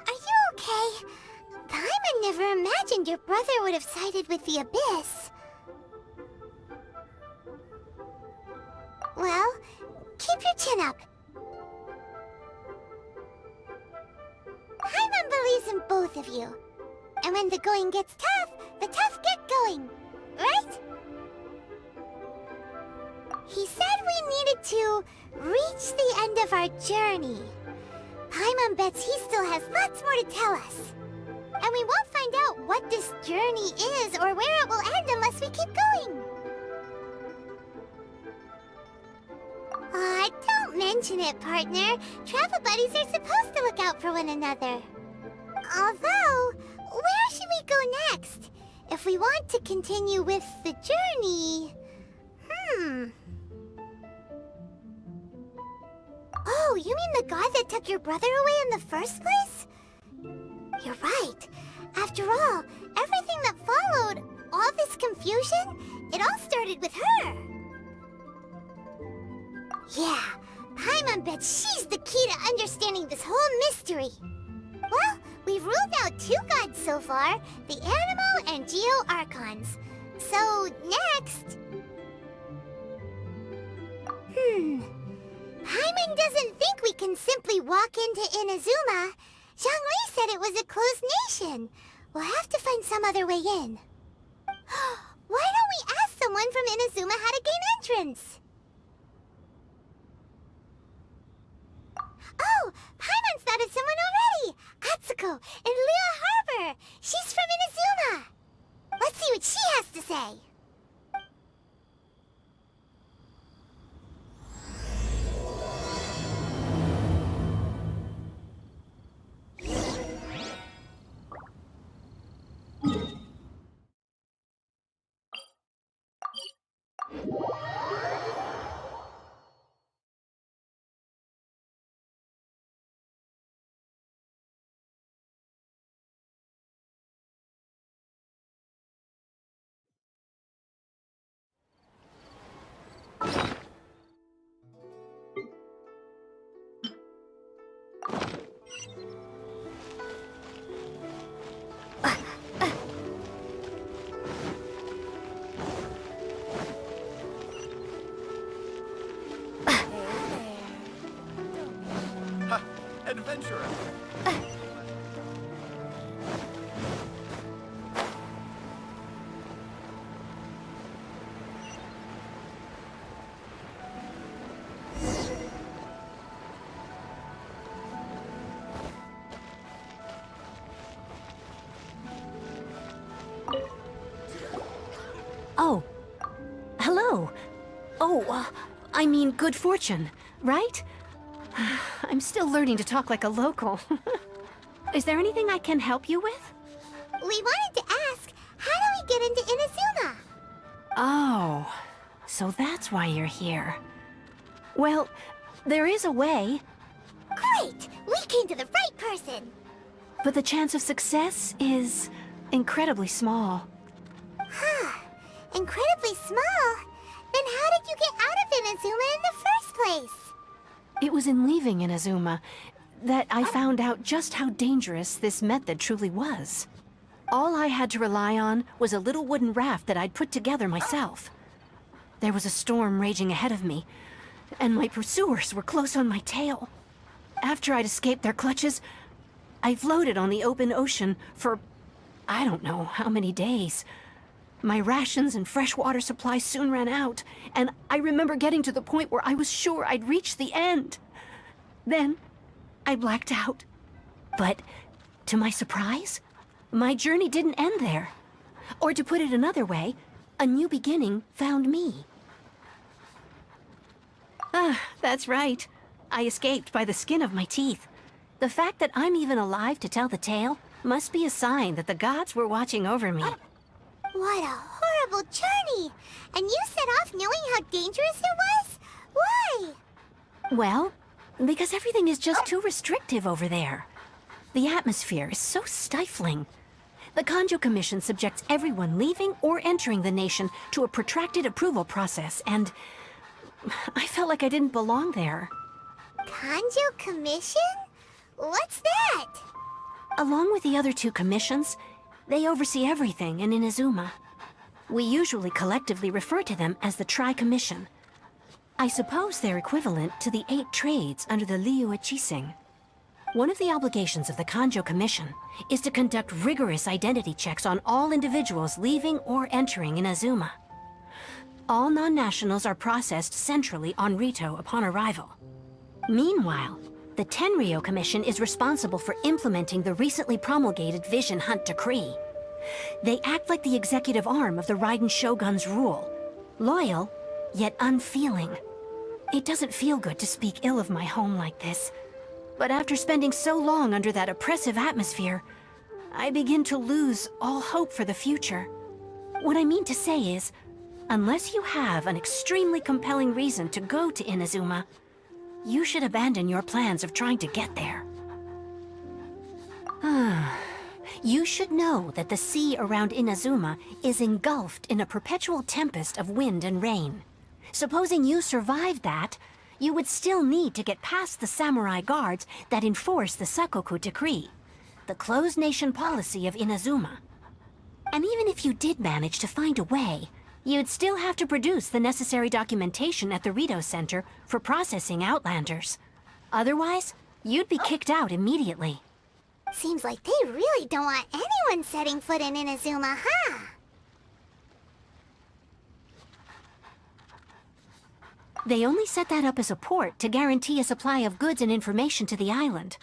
Are you okay? Paimon never imagined your brother would have sided with the Abyss. Well, keep your chin up. Paimon believes in both of you. And when the going gets tough, the tough get going. Right? He said we needed to reach the end of our journey. Paimon bets he still has lots more to tell us. And we won't find out what this journey is or where it will end unless we keep going. Aw, don't mention it, partner. Travel buddies are supposed to look out for one another. Although, where should we go next? If we want to continue with the journey... Oh, you mean the god that took your brother away in the first place? You're right. After all, everything that followed, all this confusion, it all started with her. Yeah, Paimon bets she's the key to understanding this whole mystery. Well, we've ruled out 2 gods so far, the Animo and Geo Archons. So, next... Paimon doesn't think we can simply walk into Inazuma. Zhongli said it was a closed nation. We'll have to find some other way in. Why don't we ask someone from Inazuma how to gain entrance? Oh, Paimon's thought of someone already! Atsuko, in Liyue Harbor! She's from Inazuma! Let's see what she has to say! Adventurer. Oh. Hello. Oh, I mean good fortune, right? I'm still learning to talk like a local. Is there anything I can help you with? We wanted to ask, how do we get into Inazuma? Oh, so that's why you're here. Well, there is a way, Great! We came to the right person! but the chance of success is incredibly small. Incredibly small? Then how did you get out of Inazuma in the first place? It was in leaving Inazuma that I found out just how dangerous this method truly was. All I had to rely on was a little wooden raft that I'd put together myself. There was a storm raging ahead of me, and my pursuers were close on my tail. After I'd escaped their clutches, I floated on the open ocean for I don't know how many days. My rations and fresh water supply soon ran out, and I remember getting to the point where I was sure I'd reached the end. Then, I blacked out. But, to my surprise, my journey didn't end there. Or to put it another way, a new beginning found me. That's right. I escaped by the skin of my teeth. The fact that I'm even alive to tell the tale must be a sign that the gods were watching over me. What a horrible journey, and you set off knowing how dangerous it was? Why? Well, because everything is just too restrictive over there. The atmosphere is so stifling. The Kanjo Commission subjects everyone leaving or entering the nation to a protracted approval process, and I felt like I didn't belong there. Kanjo Commission? What's that? Along with the other two commissions, they oversee everything in Inazuma. We usually collectively refer to them as the Tri-Commission. I suppose they're equivalent to the 8 trades under the Liu Echising. One of the obligations of the Kanjo Commission is to conduct rigorous identity checks on all individuals leaving or entering Inazuma. All non-nationals are processed centrally on Rito upon arrival. Meanwhile, the Tenryo Commission is responsible for implementing the recently promulgated Vision Hunt Decree. They act like the executive arm of the Raiden Shogun's rule. Loyal, yet unfeeling. It doesn't feel good to speak ill of my home like this. But after spending so long under that oppressive atmosphere, I begin to lose all hope for the future. What I mean to say is, unless you have an extremely compelling reason to go to Inazuma, you should abandon your plans of trying to get there. You should know that the sea around Inazuma is engulfed in a perpetual tempest of wind and rain. Supposing you survived that, you would still need to get past the samurai guards that enforce the Sakoku Decree, the closed nation policy of Inazuma. And even if you did manage to find a way, you'd still have to produce the necessary documentation at the Rito Center for processing Outlanders. Otherwise, you'd be kicked out immediately. Seems like they really don't want anyone setting foot in Inazuma, huh? They only set that up as a port to guarantee a supply of goods and information to the island.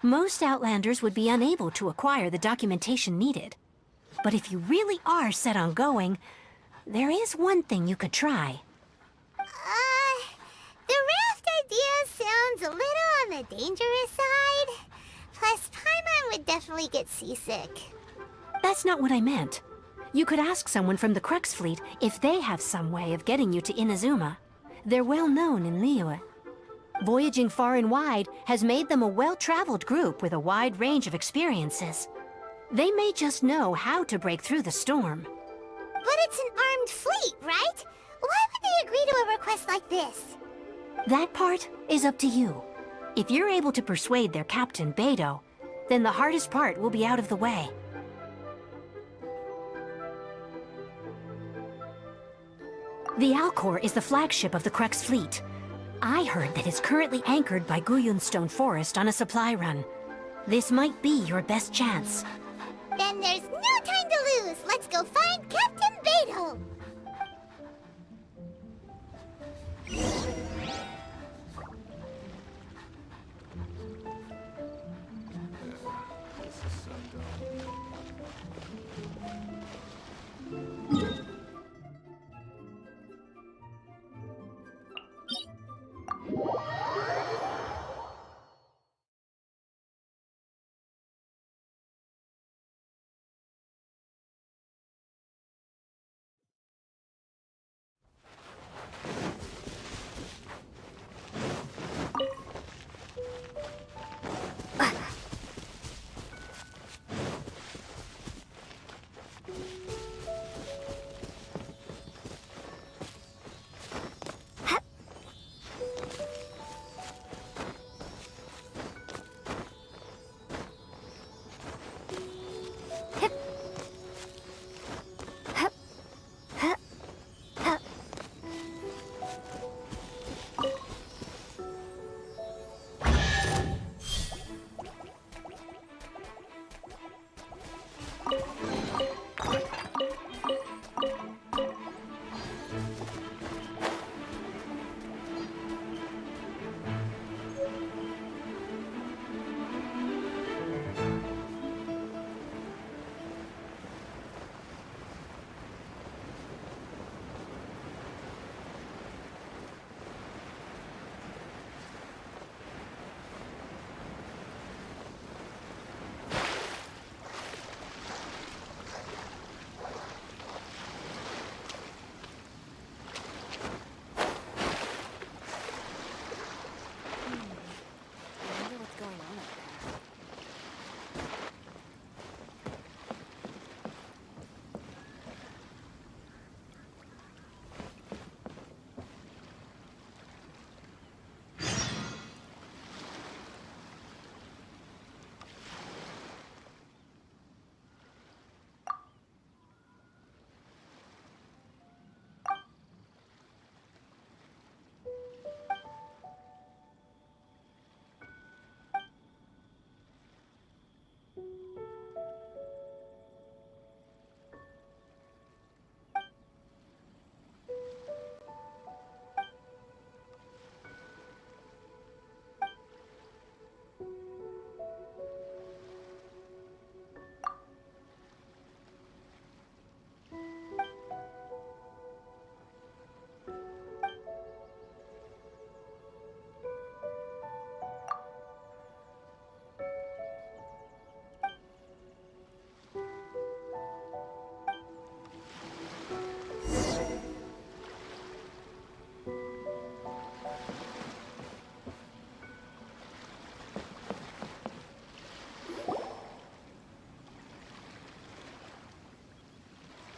Most Outlanders would be unable to acquire the documentation needed. But if you really are set on going, there is one thing you could try. The raft idea sounds a little on the dangerous side. Plus, Paimon would definitely get seasick. That's not what I meant. You could ask someone from the Crux Fleet if they have some way of getting you to Inazuma. They're well known in Liyue. Voyaging far and wide has made them a well-traveled group with a wide range of experiences. They may just know how to break through the storm. But it's an armed fleet, right? Why would they agree to a request like this? That part is up to you. If you're able to persuade their captain, Beidou, then the hardest part will be out of the way. The Alcor is the flagship of the Crux Fleet. I heard that it's currently anchored by Guyunstone Forest on a supply run. This might be your best chance. Then there's no time to lose. Let's go find Captain Beidou.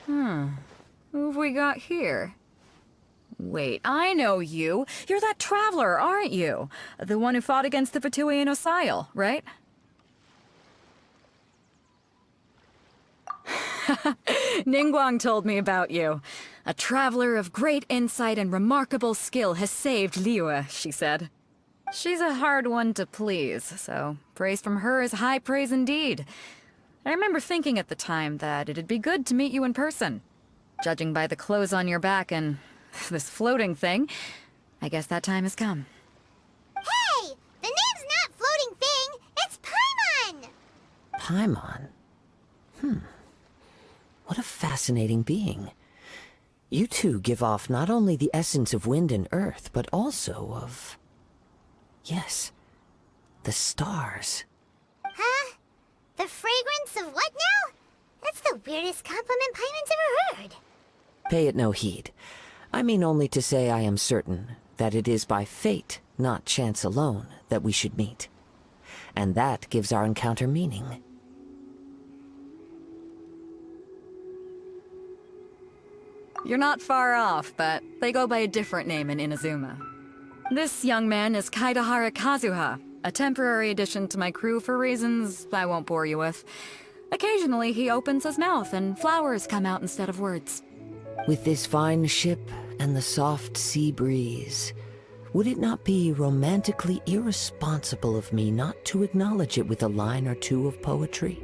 Who have we got here? Wait, I know you. You're that traveler, aren't you? The one who fought against the Fatuian Osile, right? Ningguang told me about you. A traveler of great insight and remarkable skill has saved Liyue, she said. She's a hard one to please, so praise from her is high praise indeed. I remember thinking at the time that it'd be good to meet you in person. Judging by the clothes on your back and this floating thing, I guess that time has come. Hey! The name's not Floating Thing, it's Paimon! Paimon? What a fascinating being. You two give off not only the essence of wind and earth, but also of... yes, the stars. Huh? The fragrance of what now? That's the weirdest compliment Paimon's ever heard. Pay it no heed. I mean only to say I am certain that it is by fate, not chance alone, that we should meet. And that gives our encounter meaning. You're not far off, but they go by a different name in Inazuma. This young man is Kaidahara Kazuha, a temporary addition to my crew for reasons I won't bore you with. Occasionally, he opens his mouth and flowers come out instead of words. With this fine ship and the soft sea breeze, would it not be romantically irresponsible of me not to acknowledge it with a line or two of poetry?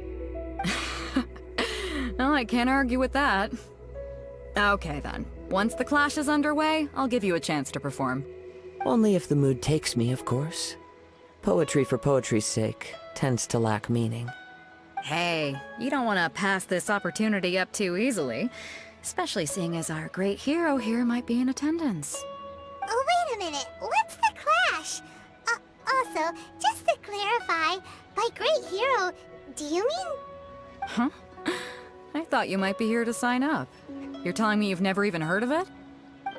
Well, I can't argue with that. Okay then. Once the clash is underway, I'll give you a chance to perform. Only if the mood takes me, of course. Poetry for poetry's sake tends to lack meaning. Hey, you don't want to pass this opportunity up too easily. Especially seeing as our great hero here might be in attendance. Oh, wait a minute. What's the clash? Also, just to clarify, by great hero, do you mean... Huh? I thought you might be here to sign up. You're telling me you've never even heard of it?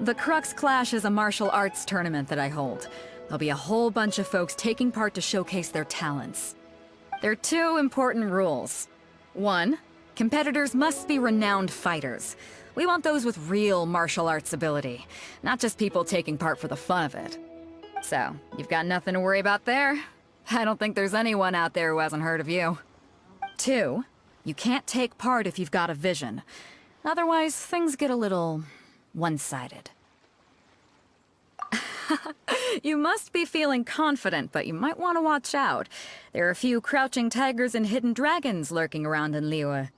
The Crux Clash is a martial arts tournament that I hold. There'll be a whole bunch of folks taking part to showcase their talents. There are two important rules. 1, competitors must be renowned fighters. We want those with real martial arts ability, not just people taking part for the fun of it. So, you've got nothing to worry about there. I don't think there's anyone out there who hasn't heard of you. 2, you can't take part if you've got a vision. Otherwise, things get a little one-sided. You must be feeling confident, but you might want to watch out. There are a few crouching tigers and hidden dragons lurking around in Liyue.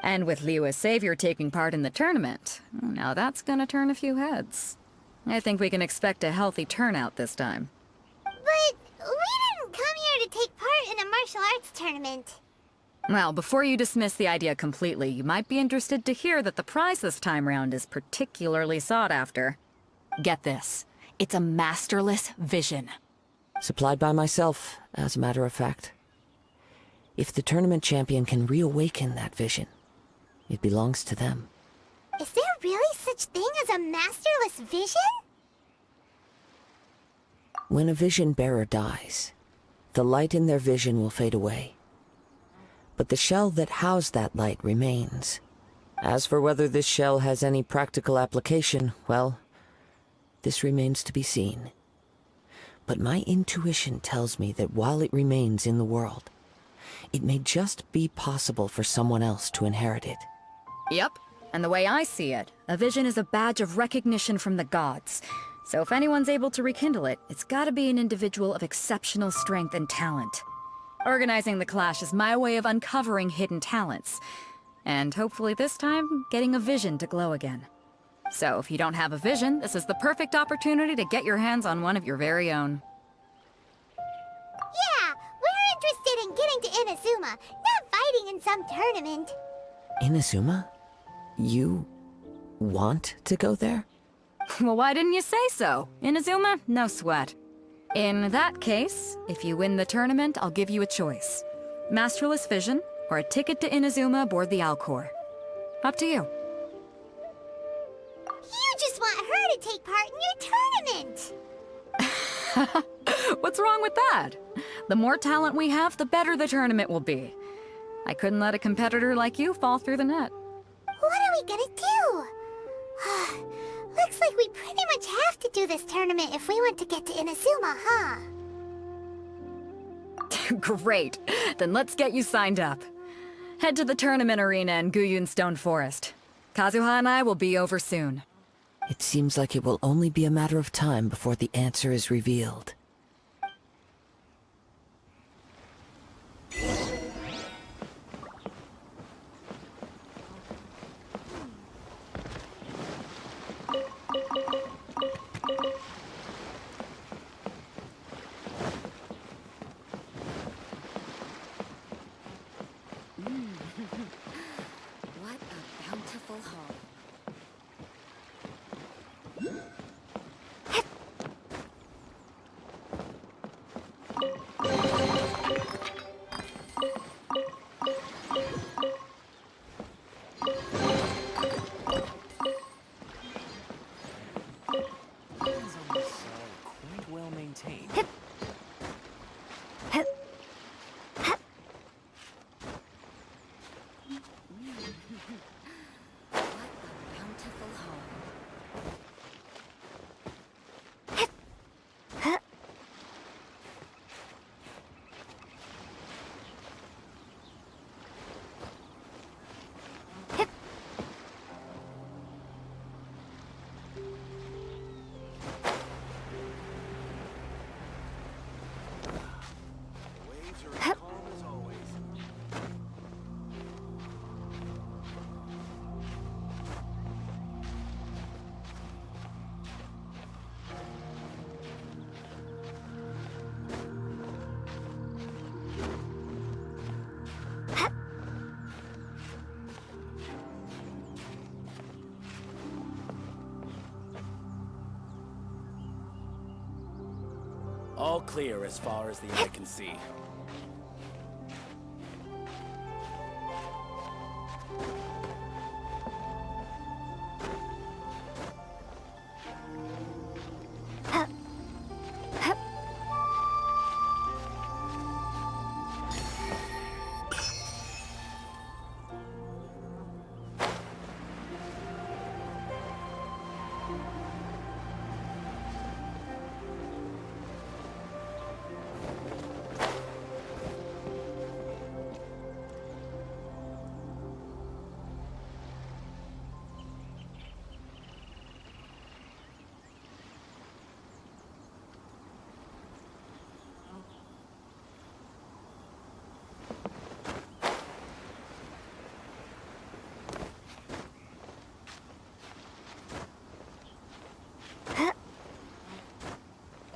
And with Liyue's savior taking part in the tournament, now that's gonna turn a few heads. I think we can expect a healthy turnout this time. But we didn't come here to take part in a martial arts tournament. Well, before you dismiss the idea completely, you might be interested to hear that the prize this time round is particularly sought after. Get this. It's a masterless vision. Supplied by myself, as a matter of fact. If the tournament champion can reawaken that vision, it belongs to them. Is there really such thing as a masterless vision? When a vision bearer dies, the light in their vision will fade away. But the shell that housed that light remains. As for whether this shell has any practical application, well, this remains to be seen. But my intuition tells me that while it remains in the world, it may just be possible for someone else to inherit it. Yep. And the way I see it, a vision is a badge of recognition from the gods. So if anyone's able to rekindle it, it's gotta be an individual of exceptional strength and talent. Organizing the clash is my way of uncovering hidden talents. And hopefully this time, getting a vision to glow again. So if you don't have a vision, this is the perfect opportunity to get your hands on one of your very own. Yeah, we're interested in getting to Inazuma, not fighting in some tournament. Inazuma? You want to go there? Well, why didn't you say so? Inazuma? No sweat. In that case, if you win the tournament, I'll give you a choice. Masterless Vision, or a ticket to Inazuma aboard the Alcor. Up to you. You just want her to take part in your tournament! What's wrong with that? The more talent we have, the better the tournament will be. I couldn't let a competitor like you fall through the net. What are we gonna do? Looks like we pretty much have to do this tournament if we want to get to Inazuma, huh? Great. Then let's get you signed up. Head to the tournament arena in Guyun Stone Forest. Kazuha and I will be over soon. It seems like it will only be a matter of time before the answer is revealed. What a bountiful haul. Quite well maintained. What a bountiful haul. Waves are as calm as always. All clear as far as the eye can see.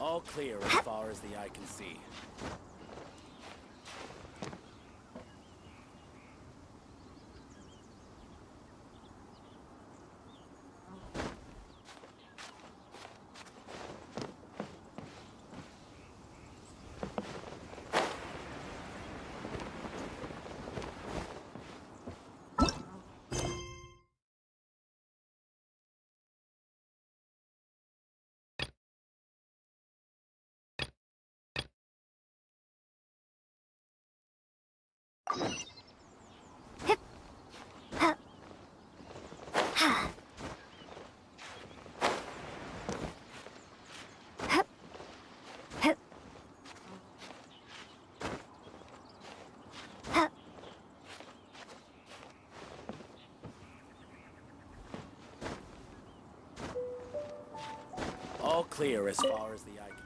All clear as far as the eye can see. All clear as far as the eye can see.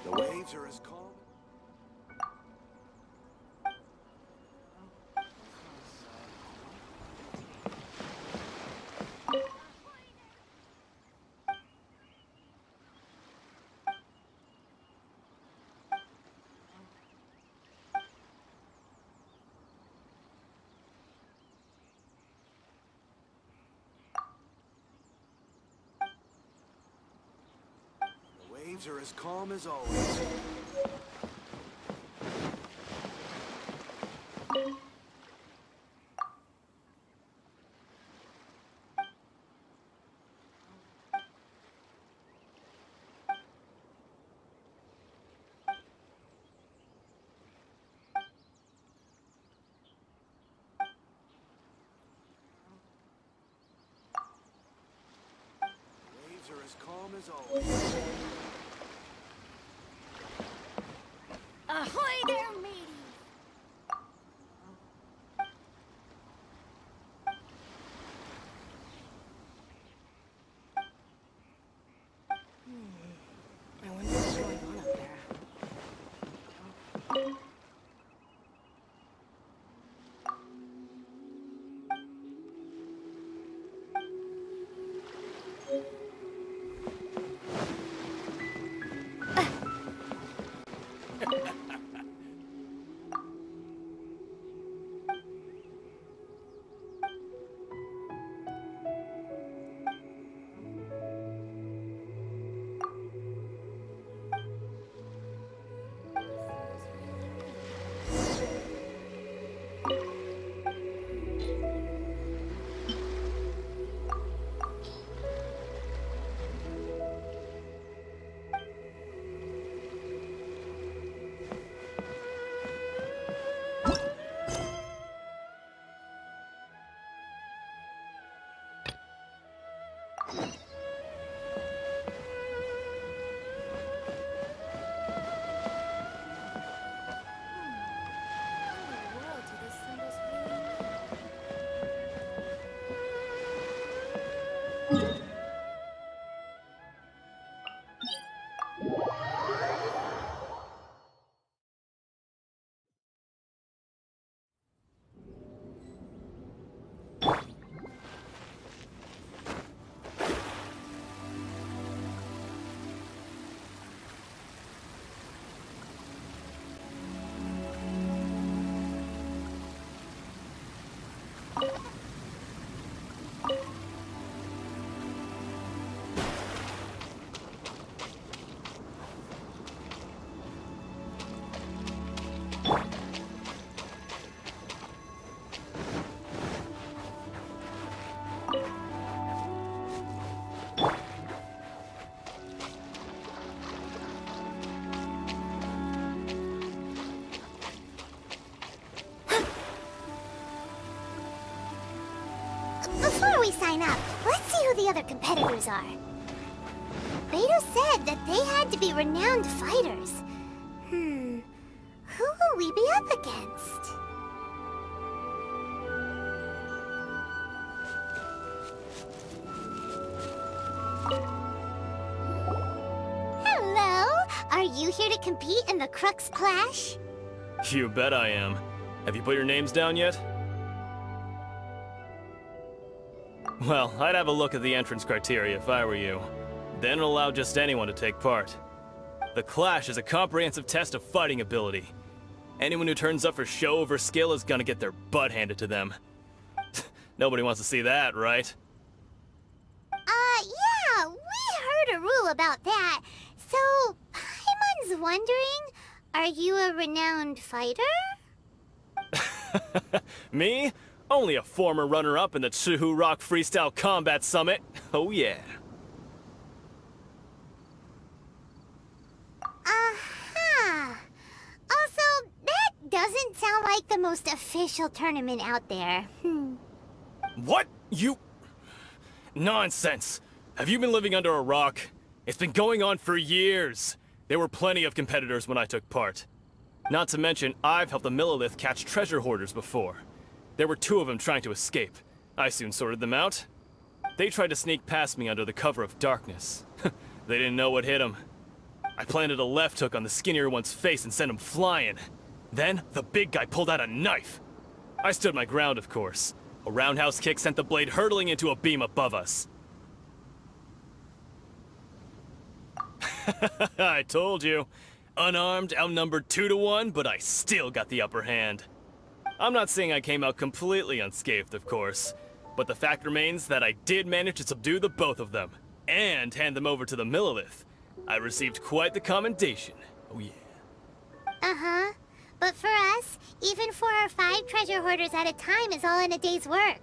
The waves are as calm. Waves are as calm as always. Waves are as calm as always. Ahoy there, mateys! I wonder what's going on up there. Before we sign up, let's see who the other competitors are. Beto said that they had to be renowned fighters. Who will we be up against? Hello! Are you here to compete in the Crux Clash? You bet I am. Have you put your names down yet? Well, I'd have a look at the entrance criteria if I were you. Then allow just anyone to take part. The Clash is a comprehensive test of fighting ability. Anyone who turns up for show over skill is gonna get their butt handed to them. Nobody wants to see that, right? Yeah, we heard a rule about that. So, Paimon's wondering, are you a renowned fighter? Me? Only a former runner-up in the Chihu Rock Freestyle Combat Summit. Oh yeah. Also, that doesn't sound like the most official tournament out there. What? You... Nonsense. Have you been living under a rock? It's been going on for years. There were plenty of competitors when I took part. Not to mention, I've helped the Millilith catch treasure hoarders before. There were 2 of them trying to escape. I soon sorted them out. They tried to sneak past me under the cover of darkness. They didn't know what hit them. I planted a left hook on the skinnier one's face and sent him flying. Then, the big guy pulled out a knife. I stood my ground, of course. A roundhouse kick sent the blade hurtling into a beam above us. I told you. Unarmed, outnumbered 2 to 1, but I still got the upper hand. I'm not saying I came out completely unscathed, of course, but the fact remains that I did manage to subdue the both of them, and hand them over to the Millilith. I received quite the commendation. Oh yeah. Uh-huh. But for us, even 4 or 5 treasure hoarders at a time is all in a day's work.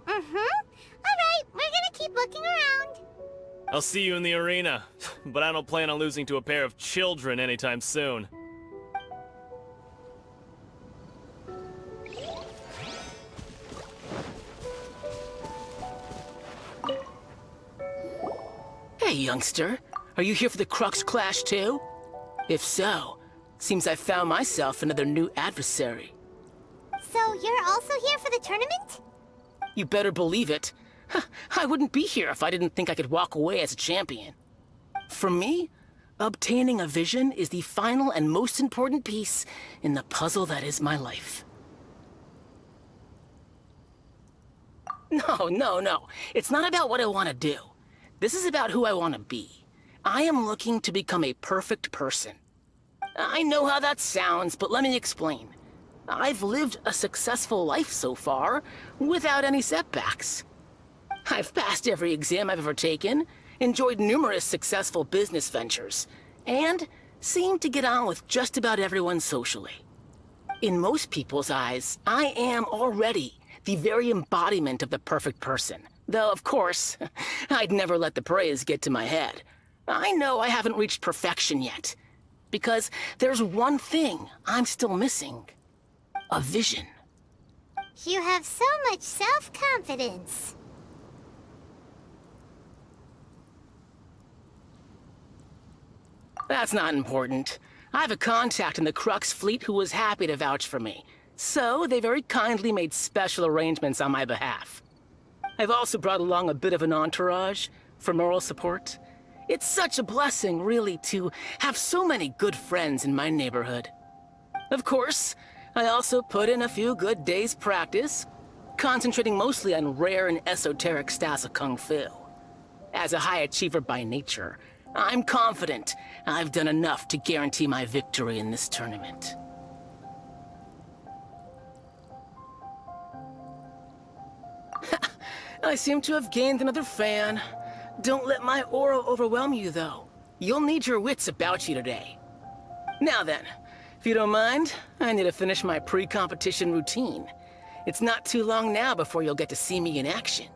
Alright, we're gonna keep looking around. I'll see you in the arena, but I don't plan on losing to a pair of children anytime soon. Hey, youngster. Are you here for the Crux Clash too? If so, seems I found myself another new adversary. So you're also here for the tournament? You better believe it. I wouldn't be here if I didn't think I could walk away as a champion. For me, obtaining a vision is the final and most important piece in the puzzle that is my life. No. It's not about what I want to do. This is about who I want to be. I am looking to become a perfect person. I know how that sounds, but let me explain. I've lived a successful life so far, without any setbacks. I've passed every exam I've ever taken, enjoyed numerous successful business ventures, and seemed to get on with just about everyone socially. In most people's eyes, I am already the very embodiment of the perfect person. Though, of course, I'd never let the praise get to my head. I know I haven't reached perfection yet, because there's one thing I'm still missing. A vision. You have so much self-confidence. That's not important. I have a contact in the Crux fleet who was happy to vouch for me, so they very kindly made special arrangements on my behalf. I've also brought along a bit of an entourage for moral support. It's such a blessing, really, to have so many good friends in my neighborhood. Of course, I also put in a few good days' practice, concentrating mostly on rare and esoteric styles of Kung Fu. As a high achiever by nature, I'm confident I've done enough to guarantee my victory in this tournament. I seem to have gained another fan. Don't let my aura overwhelm you, though. You'll need your wits about you today. Now then, if you don't mind, I need to finish my pre-competition routine. It's not too long now before you'll get to see me in action.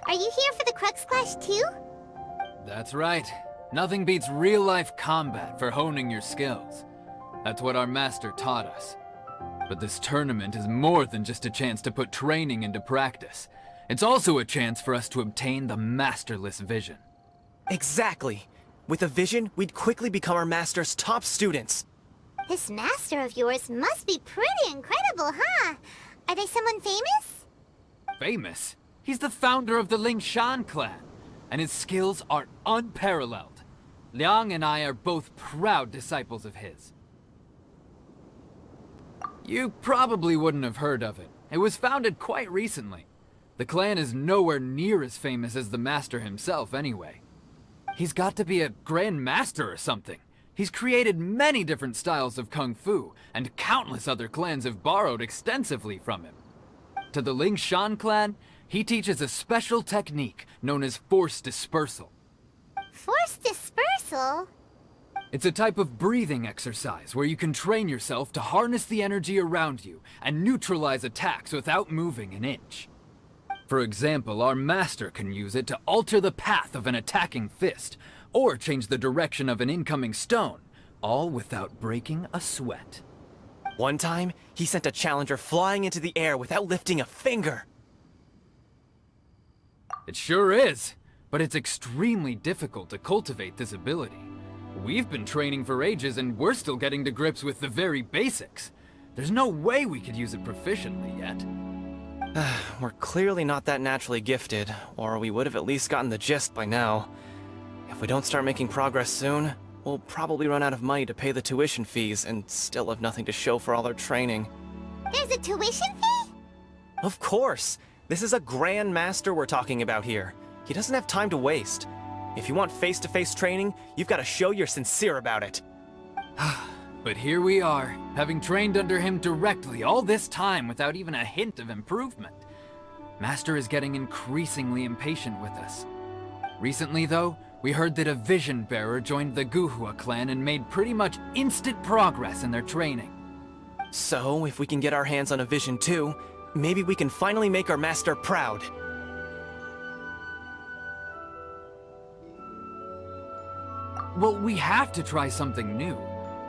Are you here for the Crux Clash too? That's right. Nothing beats real-life combat for honing your skills. That's what our master taught us. But this tournament is more than just a chance to put training into practice. It's also a chance for us to obtain the masterless vision. Exactly. With a vision, we'd quickly become our master's top students. This master of yours must be pretty incredible, huh? Are they someone famous? Famous? He's the founder of the Lingshan clan, and his skills are unparalleled. Liang and I are both proud disciples of his. You probably wouldn't have heard of it. It was founded quite recently. The clan is nowhere near as famous as the master himself anyway. He's got to be a grand master or something. He's created many different styles of Kung Fu, and countless other clans have borrowed extensively from him. To the Lingshan clan, he teaches a special technique known as force dispersal. Force dispersal? It's a type of breathing exercise where you can train yourself to harness the energy around you and neutralize attacks without moving an inch. For example, our master can use it to alter the path of an attacking fist, or change the direction of an incoming stone, all without breaking a sweat. One time, he sent a challenger flying into the air without lifting a finger. It sure is, but it's extremely difficult to cultivate this ability. We've been training for ages and we're still getting to grips with the very basics. There's no way we could use it proficiently yet. We're clearly not that naturally gifted, or we would have at least gotten the gist by now. If we don't start making progress soon, we'll probably run out of money to pay the tuition fees and still have nothing to show for all our training. There's a tuition fee? Of course! This is a Grand Master we're talking about here. He doesn't have time to waste. If you want face-to-face training, you've got to show you're sincere about it. But here we are, having trained under him directly all this time without even a hint of improvement. Master is getting increasingly impatient with us. Recently, though, we heard that a Vision Bearer joined the Guhua clan and made pretty much instant progress in their training. So, if we can get our hands on a Vision too, maybe we can finally make our master proud. Well, we have to try something new.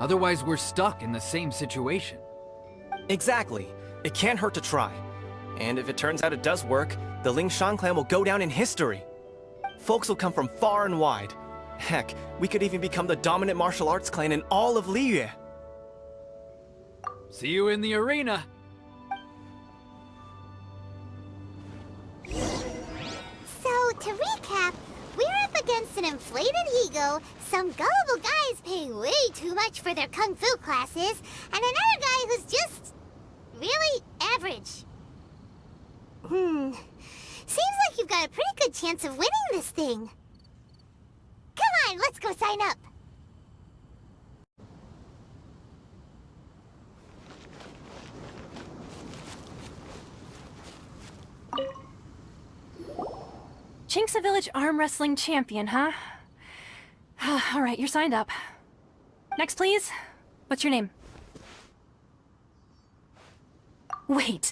Otherwise, we're stuck in the same situation. Exactly. It can't hurt to try. And if it turns out it does work, the Lingshan clan will go down in history. Folks will come from far and wide. Heck, we could even become the dominant martial arts clan in all of Liyue. See you in the arena! So, to recap, we're up against an inflated ego, some gullible guys paying way too much for their kung fu classes, and another guy who's just really average. Seems like you've got a pretty good chance of winning this thing. Come on, let's go sign up. Chinksa Village arm wrestling champion, huh? All right, you're signed up. Next, please. What's your name? Wait,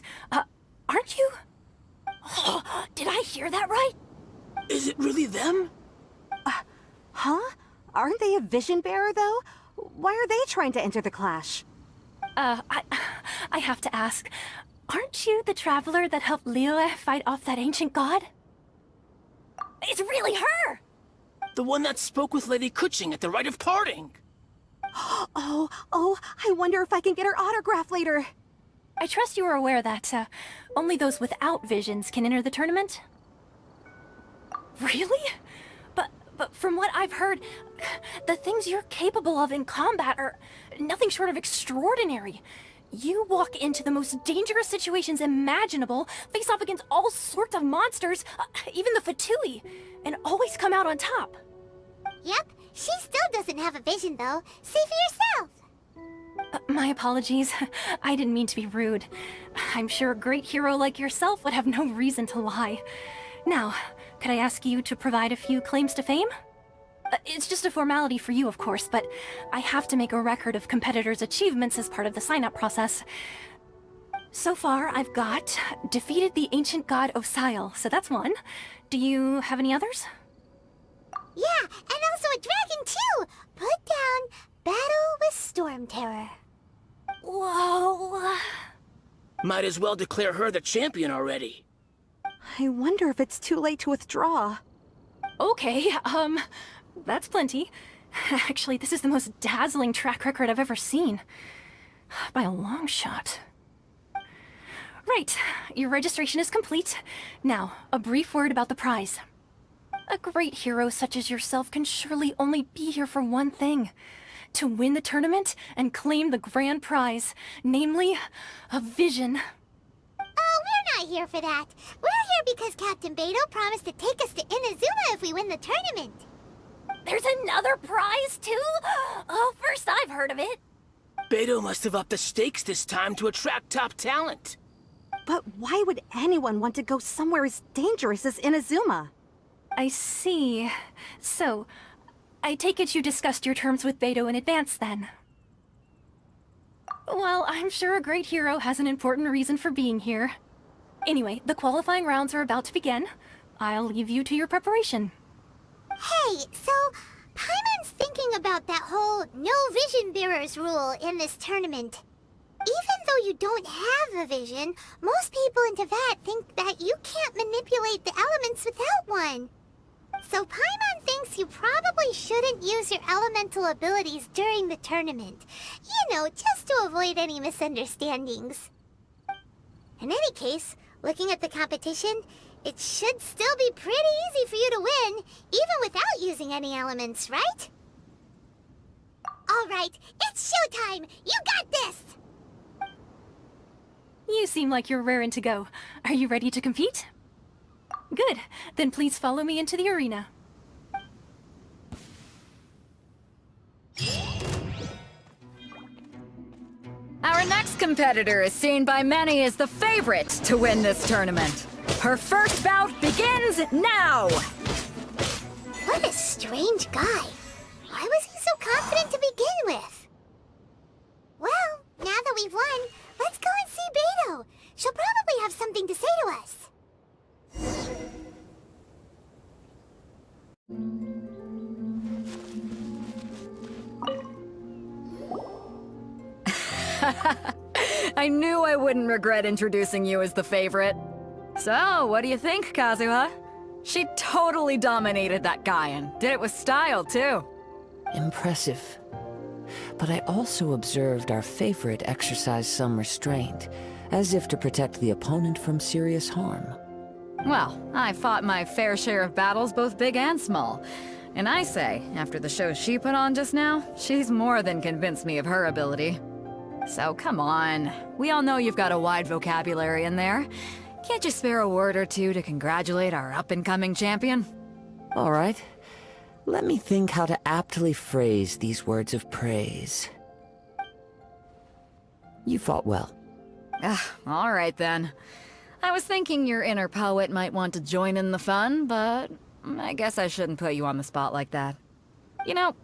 aren't you? Oh, did I hear that right? Is it really them? Huh? Aren't they a vision bearer, though? Why are they trying to enter the clash? I have to ask, aren't you the traveler that helped Liyue fight off that ancient god? It's really her! The one that spoke with Lady Kuching at the rite of parting. Oh, I wonder if I can get her autograph later. I trust you are aware that, only those without visions can enter the tournament? Really? But from what I've heard, the things you're capable of in combat are nothing short of extraordinary. You walk into the most dangerous situations imaginable, face off against all sorts of monsters, even the Fatui, and always come out on top. Yep, she still doesn't have a vision, though. See for yourself. My apologies. I didn't mean to be rude. I'm sure a great hero like yourself would have no reason to lie. Now, could I ask you to provide a few claims to fame? It's just a formality for you, of course, but I have to make a record of competitors' achievements as part of the sign-up process. So far, I've got defeated the ancient god Osial, so that's one. Do you have any others? Yeah, and also a dragon, too! Put down Battle with Storm Terror. Whoa. Might as well declare her the champion already. I wonder if it's too late to withdraw. Okay, that's plenty. Actually, this is the most dazzling track record I've ever seen. By a long shot. Right, your registration is complete. Now, a brief word about the prize. A great hero such as yourself can surely only be here for one thing. To win the tournament and claim the grand prize, namely, a vision. Oh, we're not here for that. We're here because Captain Beidou promised to take us to Inazuma if we win the tournament. There's another prize, too? Oh, first I've heard of it. Beidou must have upped the stakes this time to attract top talent. But why would anyone want to go somewhere as dangerous as Inazuma? I see. So, I take it you discussed your terms with Beidou in advance, then? Well, I'm sure a great hero has an important reason for being here. Anyway, the qualifying rounds are about to begin. I'll leave you to your preparation. Hey, so Paimon's thinking about that whole no vision bearers rule in this tournament. Even though you don't have a vision, most people in Teyvat think that you can't manipulate the elements without one. So Paimon thinks you probably shouldn't use your elemental abilities during the tournament. You know, just to avoid any misunderstandings. In any case, looking at the competition, it should still be pretty easy for you to win, even without using any elements, right? Alright, it's showtime! You got this! You seem like you're raring to go. Are you ready to compete? Good. Then please follow me into the arena. Our next competitor is seen by many as the favorite to win this tournament. Her first bout begins now! What a strange guy. Why was he so confident to begin with? Well, now that we've won, let's go and see Beto. She'll probably have something to say to us. I knew I wouldn't regret introducing you as the favorite. So, what do you think, Kazuha? She totally dominated that guy and did it with style, too. Impressive. But I also observed our favorite exercise some restraint, as if to protect the opponent from serious harm. Well, I fought my fair share of battles, both big and small. And I say, after the show she put on just now, she's more than convinced me of her ability. So come on, we all know you've got a wide vocabulary in there. Can't you spare a word or two to congratulate our up-and-coming champion? All right. Let me think how to aptly phrase these words of praise. You fought well. All right then. I was thinking your inner poet might want to join in the fun, but I guess I shouldn't put you on the spot like that. You know,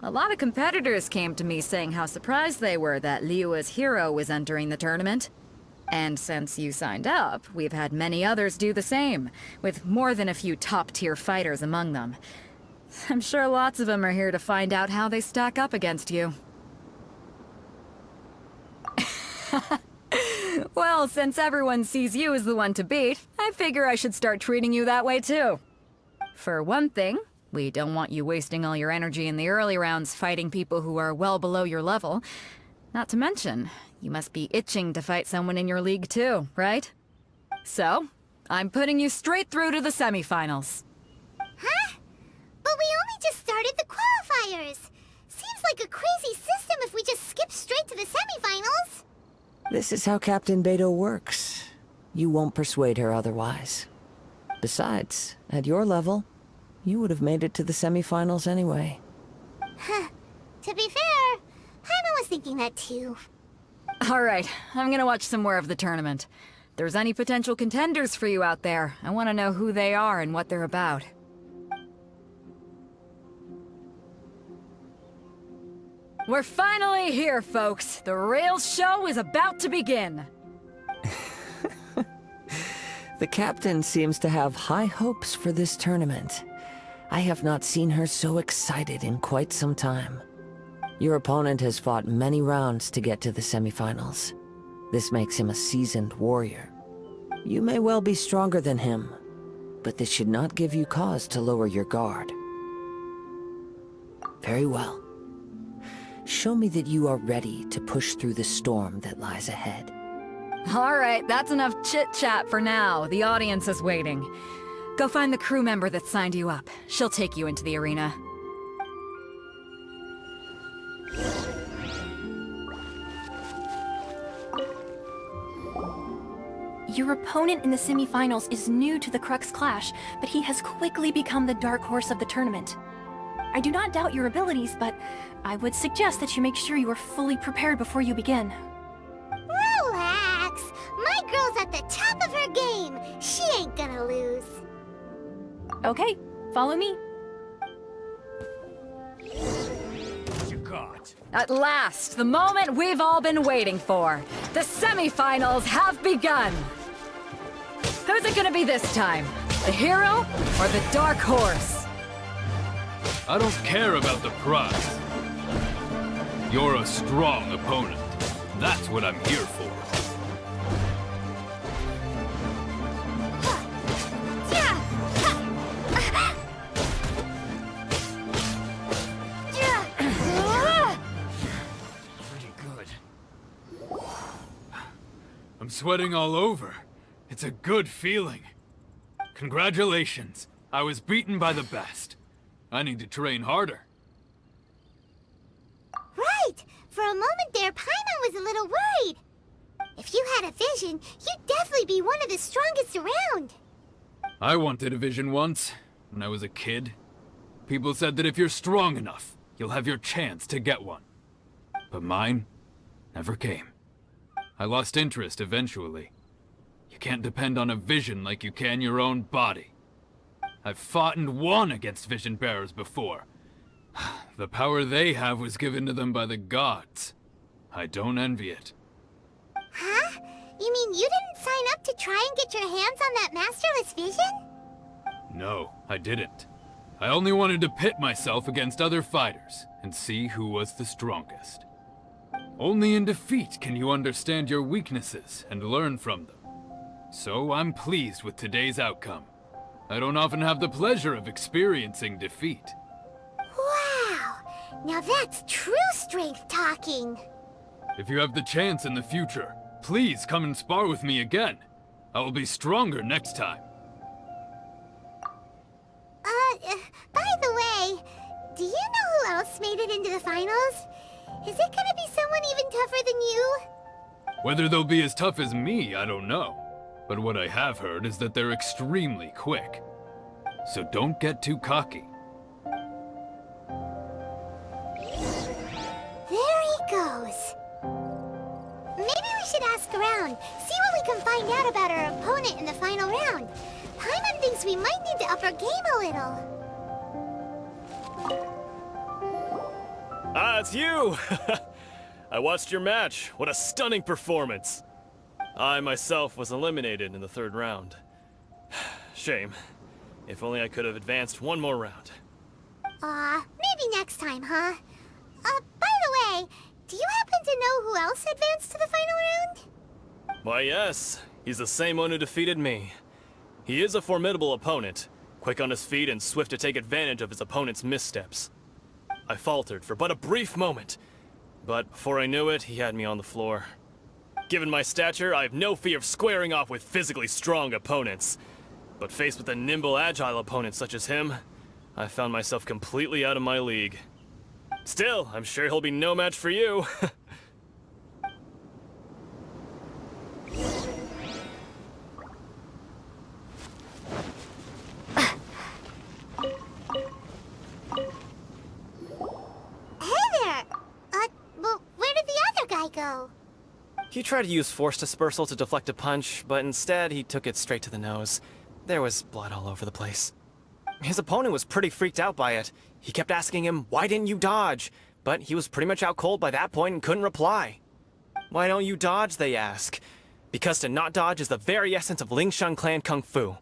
a lot of competitors came to me saying how surprised they were that Liyue's hero was entering the tournament. And since you signed up, we've had many others do the same, with more than a few top-tier fighters among them. I'm sure lots of them are here to find out how they stack up against you. Well, since everyone sees you as the one to beat, I figure I should start treating you that way too. For one thing, we don't want you wasting all your energy in the early rounds fighting people who are well below your level. Not to mention, you must be itching to fight someone in your league too, right? So, I'm putting you straight through to the semifinals. Huh? But we only just started the qualifiers. Seems like a crazy system if we just skip straight to the semifinals. This is how Captain Beto works. You won't persuade her otherwise. Besides, at your level, you would have made it to the semifinals anyway. Huh. To be fair, Paimon was thinking that too. Alright, I'm gonna watch some more of the tournament. If there's any potential contenders for you out there, I want to know who they are and what they're about. We're finally here, folks. The real show is about to begin. The captain seems to have high hopes for this tournament. I have not seen her so excited in quite some time. Your opponent has fought many rounds to get to the semifinals. This makes him a seasoned warrior. You may well be stronger than him, but this should not give you cause to lower your guard. Very well. Show me that you are ready to push through the storm that lies ahead. Alright, that's enough chit-chat for now. The audience is waiting. Go find the crew member that signed you up. She'll take you into the arena. Your opponent in the semifinals is new to the Crux Clash, but he has quickly become the dark horse of the tournament. I do not doubt your abilities, but I would suggest that you make sure you are fully prepared before you begin. Relax! My girl's at the top of her game! She ain't gonna lose. Okay, follow me. At last, the moment we've all been waiting for. The semifinals have begun. Who's it gonna be this time? The hero or the dark horse? I don't care about the prize. You're a strong opponent. That's what I'm here for. Pretty good. I'm sweating all over. It's a good feeling. Congratulations. I was beaten by the best. I need to train harder. Right! For a moment there, Paimon was a little worried. If you had a vision, you'd definitely be one of the strongest around. I wanted a vision once, when I was a kid. People said that if you're strong enough, you'll have your chance to get one. But mine never came. I lost interest eventually. You can't depend on a vision like you can your own body. I've fought and won against vision bearers before. The power they have was given to them by the gods. I don't envy it. Huh? You mean you didn't sign up to try and get your hands on that masterless vision? No, I didn't. I only wanted to pit myself against other fighters and see who was the strongest. Only in defeat can you understand your weaknesses and learn from them. So I'm pleased with today's outcome. I don't often have the pleasure of experiencing defeat. Wow! Now that's true strength talking. If you have the chance in the future, please come and spar with me again. I will be stronger next time. By the way, do you know who else made it into the finals? Is it gonna be someone even tougher than you? Whether they'll be as tough as me, I don't know. But what I have heard is that they're extremely quick. So don't get too cocky. There he goes. Maybe we should ask around, see what we can find out about our opponent in the final round. Paimon thinks we might need to up our game a little. Ah, it's you! I watched your match. What a stunning performance. I myself was eliminated in the third round. Shame. If only I could have advanced one more round. Maybe next time, huh? By the way, do you happen to know who else advanced to the final round? Why, yes. He's the same one who defeated me. He is a formidable opponent, quick on his feet and swift to take advantage of his opponent's missteps. I faltered for but a brief moment, but before I knew it, he had me on the floor. Given my stature, I have no fear of squaring off with physically strong opponents. But faced with a nimble, agile opponent such as him, I found myself completely out of my league. Still, I'm sure he'll be no match for you. Go. He tried to use force dispersal to deflect a punch, but instead he took it straight to the nose. There was blood all over the place. His opponent was pretty freaked out by it. He kept asking him, "Why didn't you dodge?" But he was pretty much out cold by that point and couldn't reply. "Why don't you dodge?" they ask. Because to not dodge is the very essence of Lingshan clan kung fu.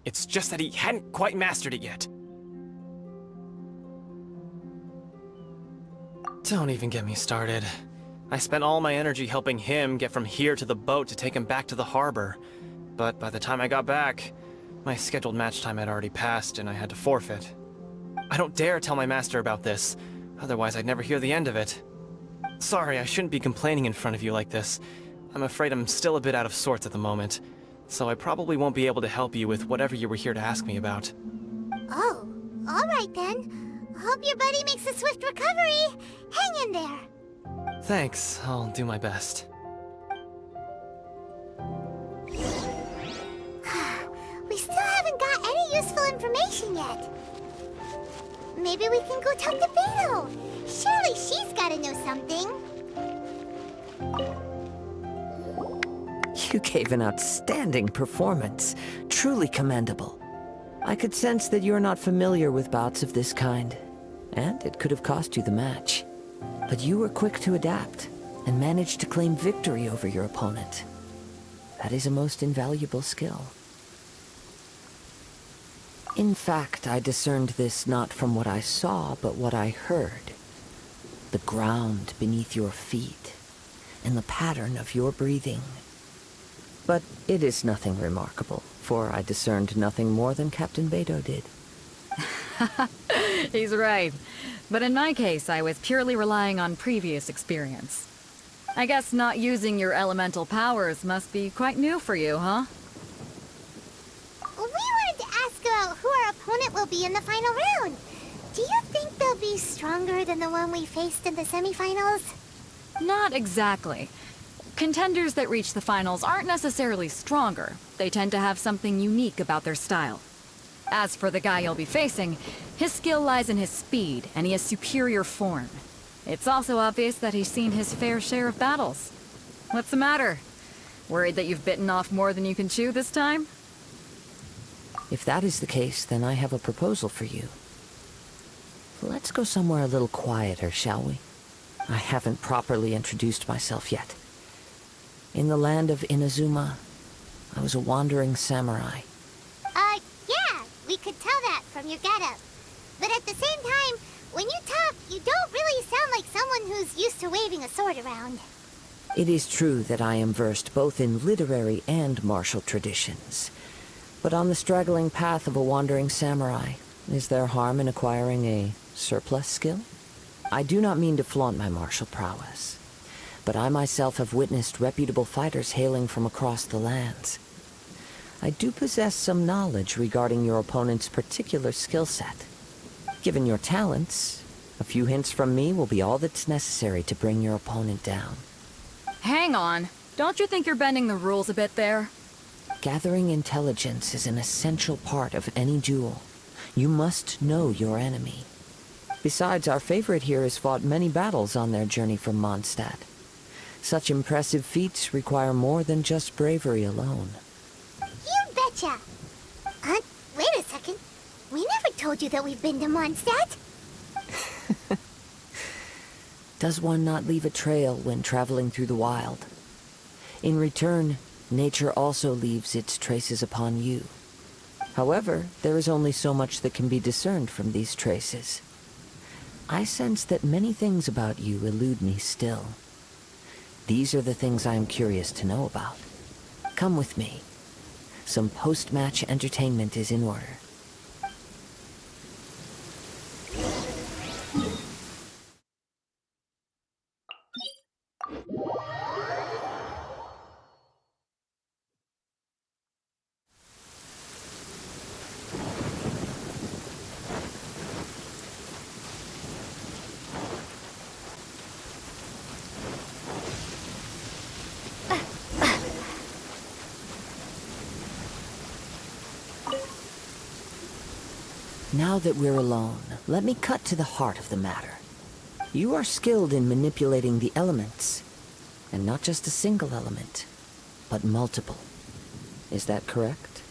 It's just that he hadn't quite mastered it yet. Don't even get me started. I spent all my energy helping him get from here to the boat to take him back to the harbor. But by the time I got back, my scheduled match time had already passed and I had to forfeit. I don't dare tell my master about this, otherwise I'd never hear the end of it. Sorry, I shouldn't be complaining in front of you like this. I'm afraid I'm still a bit out of sorts at the moment, so I probably won't be able to help you with whatever you were here to ask me about. Oh, alright then. Hope your buddy makes a swift recovery. Hang in there. Thanks, I'll do my best. We still haven't got any useful information yet. Maybe we can go talk to Beto. Surely she's gotta know something. You gave an outstanding performance. Truly commendable. I could sense that you're not familiar with bouts of this kind, and it could have cost you the match. But you were quick to adapt, and managed to claim victory over your opponent. That is a most invaluable skill. In fact, I discerned this not from what I saw, but what I heard. The ground beneath your feet, and the pattern of your breathing. But it is nothing remarkable, for I discerned nothing more than Captain Beto did. He's right. But in my case, I was purely relying on previous experience. I guess not using your elemental powers must be quite new for you, huh? We wanted to ask about who our opponent will be in the final round. Do you think they'll be stronger than the one we faced in the semifinals? Not exactly. Contenders that reach the finals aren't necessarily stronger. They tend to have something unique about their style. As for the guy you'll be facing, his skill lies in his speed, and he has superior form. It's also obvious that he's seen his fair share of battles. What's the matter? Worried that you've bitten off more than you can chew this time? If that is the case, then I have a proposal for you. Let's go somewhere a little quieter, shall we? I haven't properly introduced myself yet. In the land of Inazuma, I was a wandering samurai. Yeah, we could tell that from your getup. But at the same time, when you talk, you don't really sound like someone who's used to waving a sword around. It is true that I am versed both in literary and martial traditions. But on the straggling path of a wandering samurai, is there harm in acquiring a surplus skill? I do not mean to flaunt my martial prowess, but I myself have witnessed reputable fighters hailing from across the lands. I do possess some knowledge regarding your opponent's particular skill set. Given your talents, a few hints from me will be all that's necessary to bring your opponent down. Hang on. Don't you think you're bending the rules a bit there? Gathering intelligence is an essential part of any duel. You must know your enemy. Besides, our favorite here has fought many battles on their journey from Mondstadt. Such impressive feats require more than just bravery alone. You betcha! Wait a second. We never told you that we've been to Mondstadt. Does one not leave a trail when traveling through the wild? In return, nature also leaves its traces upon you. However, there is only so much that can be discerned from these traces. I sense that many things about you elude me still. These are the things I am curious to know about. Come with me. Some post-match entertainment is in order. Now that we're alone, let me cut to the heart of the matter. You are skilled in manipulating the elements, and not just a single element, but multiple. Is that correct?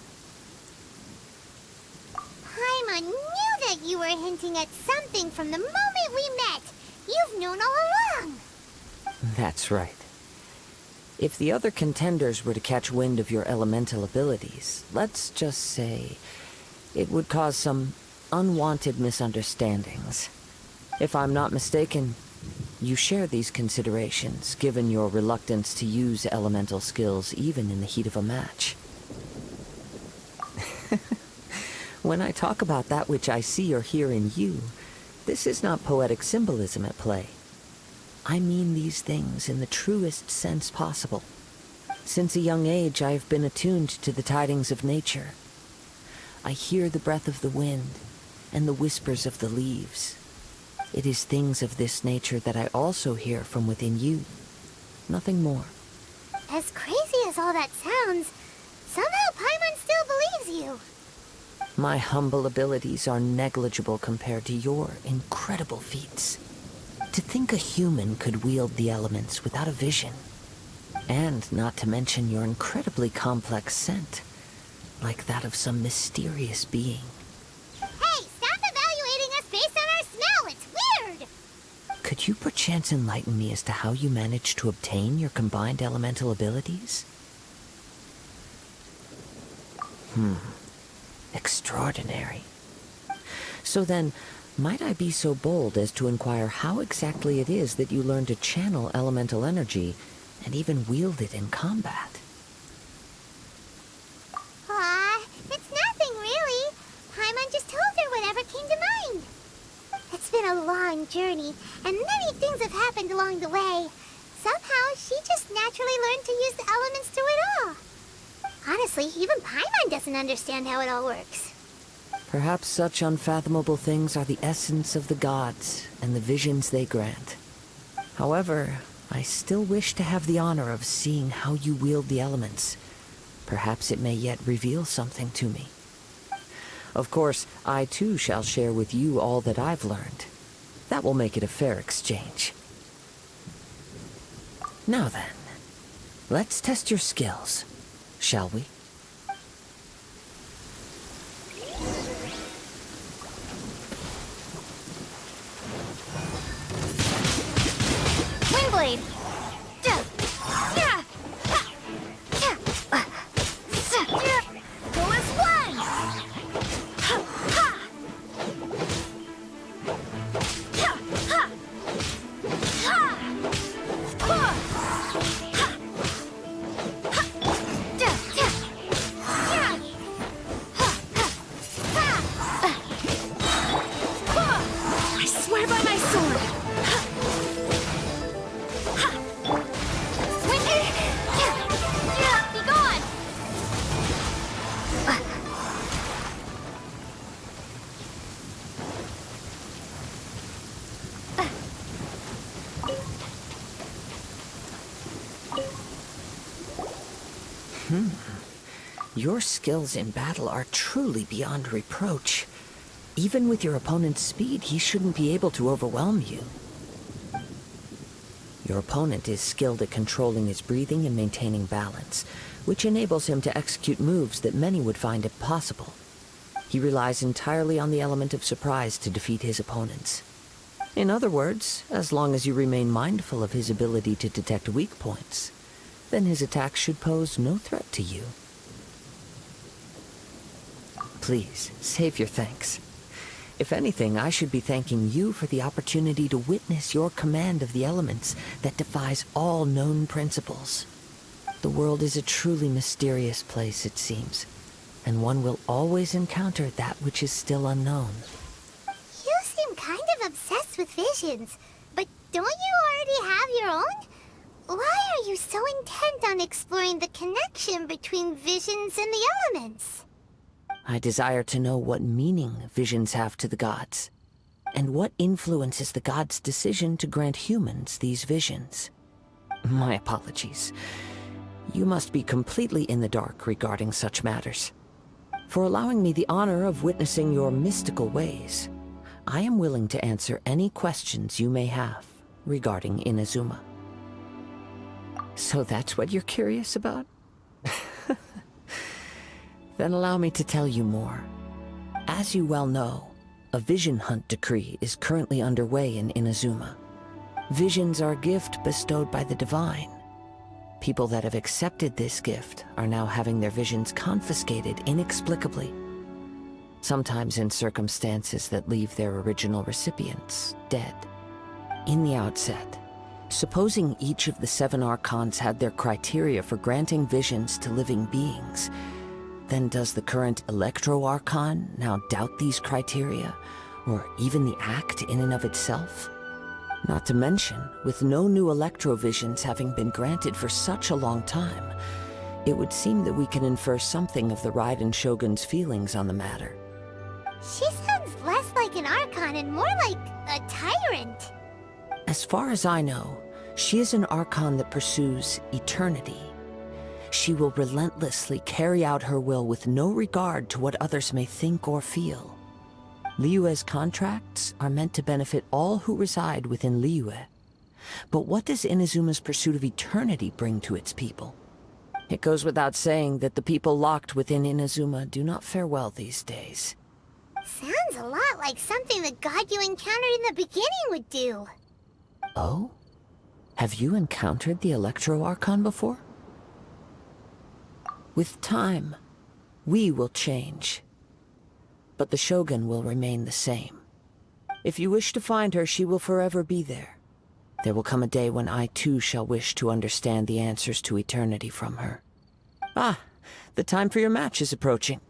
Paimon knew that you were hinting at something from the moment we met. You've known all along. That's right. If the other contenders were to catch wind of your elemental abilities, let's just say it would cause some unwanted misunderstandings. If I'm not mistaken, you share these considerations, given your reluctance to use elemental skills even in the heat of a match. When I talk about that which I see or hear in you, this is not poetic symbolism at play. I mean these things in the truest sense possible. Since a young age, I have been attuned to the tidings of nature. I hear the breath of the wind and the whispers of the leaves. It is things of this nature that I also hear from within you. Nothing more. As crazy as all that sounds, somehow Paimon still believes you. My humble abilities are negligible compared to your incredible feats. To think a human could wield the elements without a vision. And not to mention your incredibly complex scent, like that of some mysterious being. Hey, stop evaluating us based on our smell! It's weird! Could you perchance enlighten me as to how you managed to obtain your combined elemental abilities? Extraordinary. So then, might I be so bold as to inquire how exactly it is that you learned to channel elemental energy and even wield it in combat? Aw, it's nothing really. Paimon just told her whatever came to mind. It's been a long journey, and many things have happened along the way. Somehow, she just naturally learned to use the elements through it all. Honestly, even Paimon doesn't understand how it all works. Perhaps such unfathomable things are the essence of the gods and the visions they grant. However, I still wish to have the honor of seeing how you wield the elements. Perhaps it may yet reveal something to me. Of course, I too shall share with you all that I've learned. That will make it a fair exchange. Now then, let's test your skills, shall we? Windblade! Go as one! I swear by my sword! Be gone! Your skills in battle are truly beyond reproach. Even with your opponent's speed, he shouldn't be able to overwhelm you. Your opponent is skilled at controlling his breathing and maintaining balance, which enables him to execute moves that many would find impossible. He relies entirely on the element of surprise to defeat his opponents. In other words, as long as you remain mindful of his ability to detect weak points, then his attacks should pose no threat to you. Please, save your thanks. If anything, I should be thanking you for the opportunity to witness your command of the elements that defies all known principles. The world is a truly mysterious place, it seems, and one will always encounter that which is still unknown. You seem kind of obsessed with visions, but don't you already have your own? Why are you so intent on exploring the connection between visions and the elements? I desire to know what meaning visions have to the gods, and what influences the gods' decision to grant humans these visions. My apologies. You must be completely in the dark regarding such matters. For allowing me the honor of witnessing your mystical ways, I am willing to answer any questions you may have regarding Inazuma. So that's what you're curious about? Then allow me to tell you more. As you well know, a vision hunt decree is currently underway in Inazuma. Visions are a gift bestowed by the divine. People that have accepted this gift are now having their visions confiscated inexplicably, sometimes in circumstances that leave their original recipients dead. In the outset, supposing each of the 7 Archons had their criteria for granting visions to living beings, then does the current Electro-Archon now doubt these criteria, or even the act in and of itself? Not to mention, with no new Electro-Visions having been granted for such a long time, it would seem that we can infer something of the Raiden Shogun's feelings on the matter. She sounds less like an Archon and more like a tyrant. As far as I know, she is an Archon that pursues eternity. She will relentlessly carry out her will with no regard to what others may think or feel. Liyue's contracts are meant to benefit all who reside within Liyue. But what does Inazuma's pursuit of eternity bring to its people? It goes without saying that the people locked within Inazuma do not fare well these days. Sounds a lot like something the god you encountered in the beginning would do. Oh? Have you encountered the Electro-Archon before? With time, we will change. But the Shogun will remain the same. If you wish to find her, she will forever be there. There will come a day when I too shall wish to understand the answers to eternity from her. Ah, the time for your match is approaching.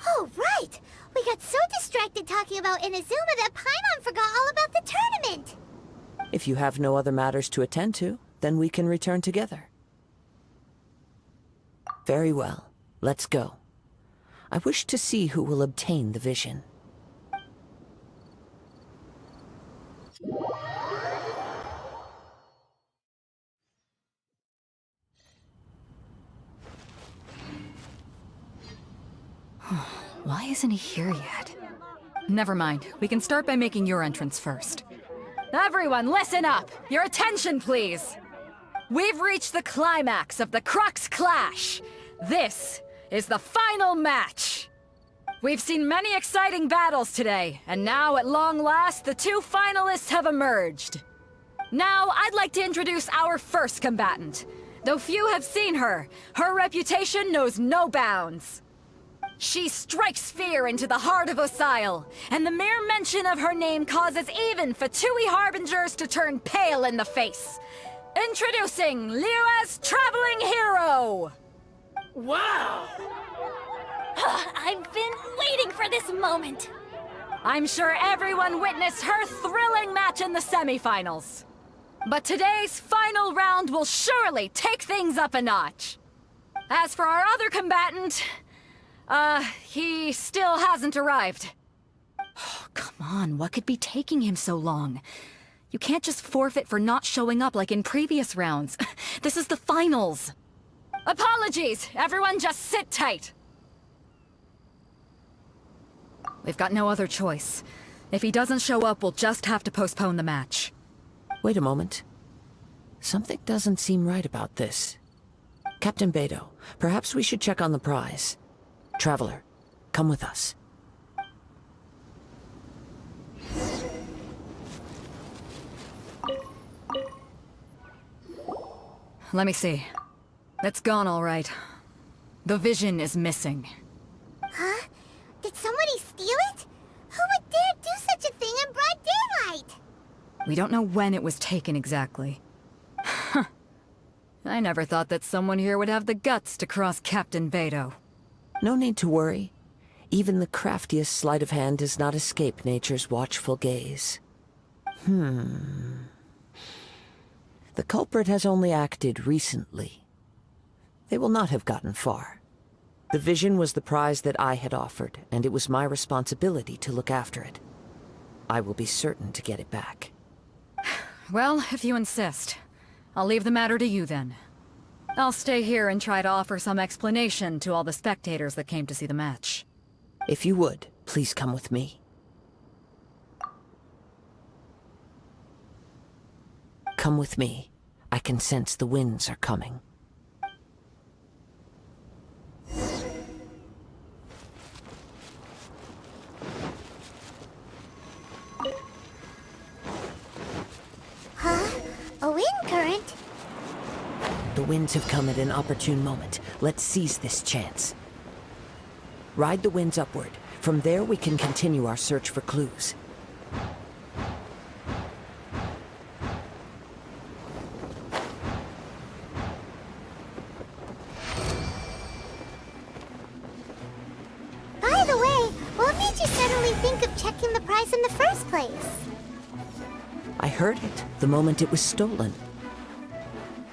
Oh, right! We got so distracted talking about Inazuma that Paimon forgot all about the tournament! If you have no other matters to attend to, then we can return together. Very well, let's go. I wish to see who will obtain the vision. Why isn't he here yet? Never mind. We can start by making your entrance first. Everyone, listen up! Your attention, please! We've reached the climax of the Crux Clash! This is the final match! We've seen many exciting battles today, and now, at long last, the two finalists have emerged. Now, I'd like to introduce our first combatant. Though few have seen her, her reputation knows no bounds. She strikes fear into the heart of Osile, and the mere mention of her name causes even Fatui Harbingers to turn pale in the face. Introducing Liyue's Traveling Hero! Wow! I've been waiting for this moment. I'm sure everyone witnessed her thrilling match in the semifinals. But today's final round will surely take things up a notch. As for our other combatant, he still hasn't arrived. Oh, come on, what could be taking him so long? You can't just forfeit for not showing up like in previous rounds. This is the finals. Apologies, everyone just sit tight. We've got no other choice. If he doesn't show up, we'll just have to postpone the match. Wait a moment. Something doesn't seem right about this. Captain Beidou, perhaps we should check on the prize. Traveler, come with us. Let me see. It's gone all right. The vision is missing. Huh? Did somebody steal it? Who would dare do such a thing in broad daylight? We don't know when it was taken exactly. I never thought that someone here would have the guts to cross Captain Beidou. No need to worry. Even the craftiest sleight of hand does not escape nature's watchful gaze. The culprit has only acted recently. They will not have gotten far. The vision was the prize that I had offered, and it was my responsibility to look after it. I will be certain to get it back. Well, if you insist. I'll leave the matter to you then. I'll stay here and try to offer some explanation to all the spectators that came to see the match. If you would, please come with me. Come with me. I can sense the winds are coming. Huh? A wind current? The winds have come at an opportune moment. Let's seize this chance. Ride the winds upward. From there we can continue our search for clues. By the way, what made you suddenly think of checking the prize in the first place? I heard it the moment it was stolen.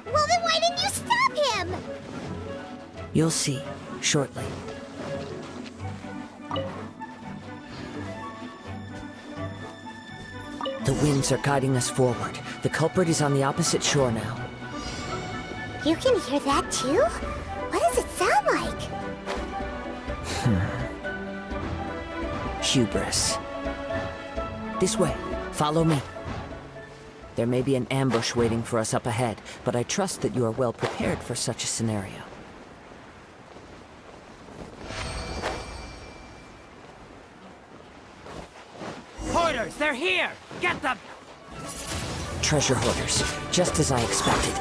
Well, then why didn't you stop him? You'll see, shortly. The winds are guiding us forward. The culprit is on the opposite shore now. You can hear that too? What does it sound like? Hubris. This way. Follow me. There may be an ambush waiting for us up ahead, but I trust that you are well prepared for such a scenario. Hoarders, they're here! Get them! Treasure hoarders, just as I expected.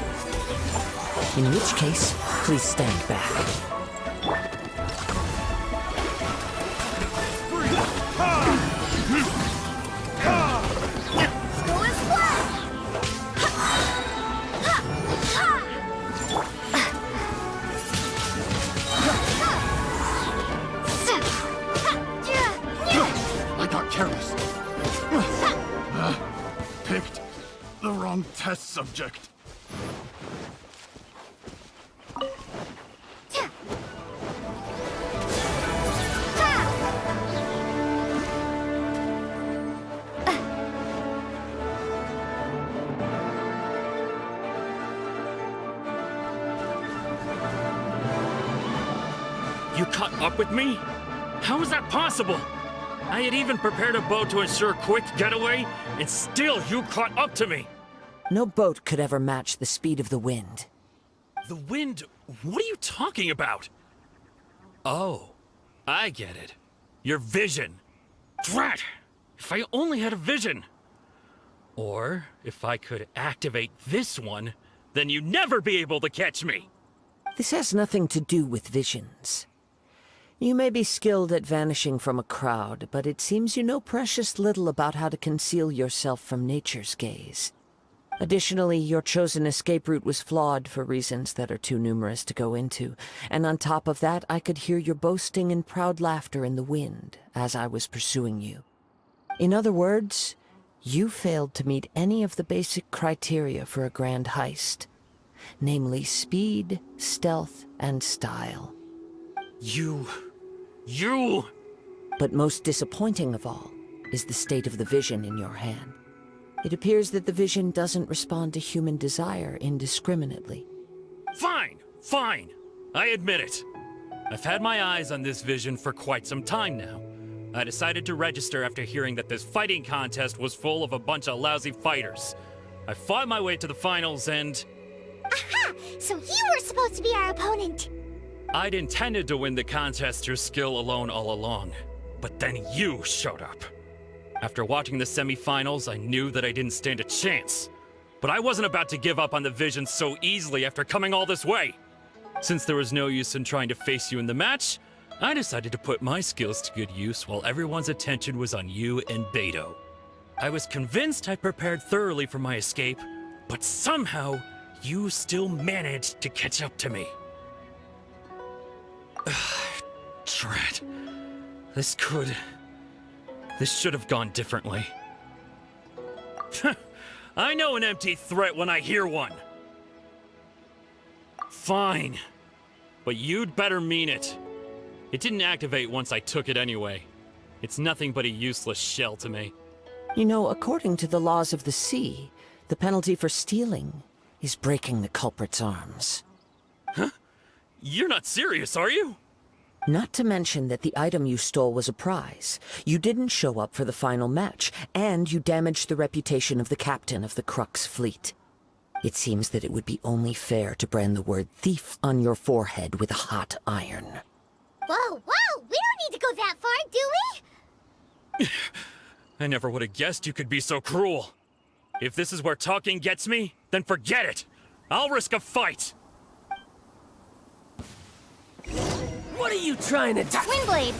In which case, please stand back. I got careless. Picked the wrong test subject. You caught up with me? How is that possible? I had even prepared a boat to ensure a quick getaway, and still you caught up to me! No boat could ever match the speed of the wind. The wind? What are you talking about? Oh, I get it. Your vision. Drat! If I only had a vision! Or, if I could activate this one, then you'd never be able to catch me! This has nothing to do with visions. You may be skilled at vanishing from a crowd, but it seems you know precious little about how to conceal yourself from nature's gaze. Additionally, your chosen escape route was flawed for reasons that are too numerous to go into, and on top of that, I could hear your boasting and proud laughter in the wind as I was pursuing you. In other words, you failed to meet any of the basic criteria for a grand heist, namely speed, stealth, and style. You... But most disappointing of all is the state of the vision in your hand. It appears that the vision doesn't respond to human desire indiscriminately. Fine. I admit it. I've had my eyes on this vision for quite some time now. I decided to register after hearing that this fighting contest was full of a bunch of lousy fighters. I fought my way to the finals and... Aha! So you were supposed to be our opponent! I'd intended to win the contest through skill alone all along, but then you showed up. After watching the semi-finals, I knew that I didn't stand a chance. But I wasn't about to give up on the vision so easily after coming all this way. Since there was no use in trying to face you in the match, I decided to put my skills to good use while everyone's attention was on you and Beto. I was convinced I'd prepared thoroughly for my escape, but somehow, you still managed to catch up to me. Drat. This should have gone differently. I know an empty threat when I hear one. Fine. But you'd better mean it. It didn't activate once I took it anyway. It's nothing but a useless shell to me. You know, according to the laws of the sea, the penalty for stealing is breaking the culprit's arms. Huh? You're not serious, are you? Not to mention that the item you stole was a prize. You didn't show up for the final match, and you damaged the reputation of the captain of the Crux fleet. It seems that it would be only fair to brand the word thief on your forehead with a hot iron. Whoa! We don't need to go that far, do we? I never would have guessed you could be so cruel. If this is where talking gets me, then forget it. I'll risk a fight. What are you trying to do? Windblade!